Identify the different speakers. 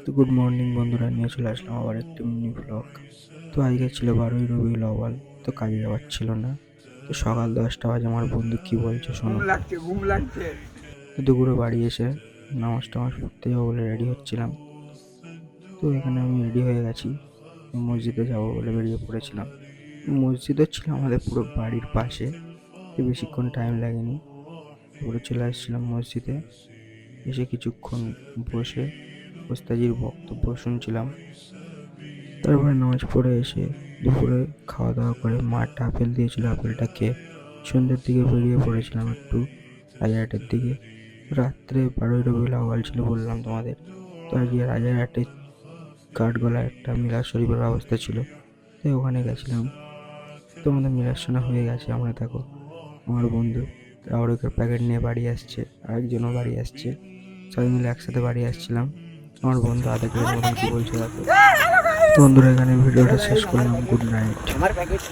Speaker 1: তো good morning বন্ধুরা, নিয়ে চলে আসলাম আবার একটি মিনি ব্লগ। তো আজকে ছিল 12ই রবিউল আউয়াল। তো কাজে যাওয়ার ছিল না। তো সকাল 10টা বাজে। আমার বন্ধু কি বলছে শোনো।
Speaker 2: ঘুম লাগছে।
Speaker 1: তো দুপুরে বাড়ি এসে নামাজ টামাজ পড়তে যাবো বলে রেডি হচ্ছিলাম। তো এখানে আমি রেডি হয়ে গেছি, মসজিদে যাবো বলে বেরিয়ে পড়েছিলাম। মসজিদও ছিল আমাদের পুরো বাড়ির পাশে। তো বেশিক্ষণ টাইম লাগেনি, তারপরে চলে আসছিলাম মসজিদে। এসে কিছুক্ষণ বসে ওস্তাজির বক্তব্য শুনছিলাম। তারপরে নামাজ পড়ে এসে দুপুরে খাওয়া দাওয়া করে মাটা আপেল দিয়েছিল, আপেলটা খেয়ে সন্ধ্যের দিকে বেরিয়ে পড়েছিলাম একটু রাজারহাটের দিকে। রাত্রে 12ই রবিউল আউয়াল ছিল বললাম তোমাদের। তো আজকে রাজারহাটে কাঠগোলায় একটা মিলাদ শরীফের ব্যবস্থা ছিল, তাই ওখানে গেছিলাম। তো আমাদের মিলাদ শোনা হয়ে গেছে। আমরা দেখো, আমার বন্ধু রাউরকের প্যাকেট নিয়ে বাড়ি আসছে, আরেকজনও বাড়ি আসছে, সবাই মিলে একসাথে বাড়ি আসছিলাম। আমার বন্ধু আধেকের মতন কি বলছে দেখো। তো বন্ধুরা, এখানে ভিডিওটা শেষ করলাম। Good night.
Speaker 2: আমার প্যাকেট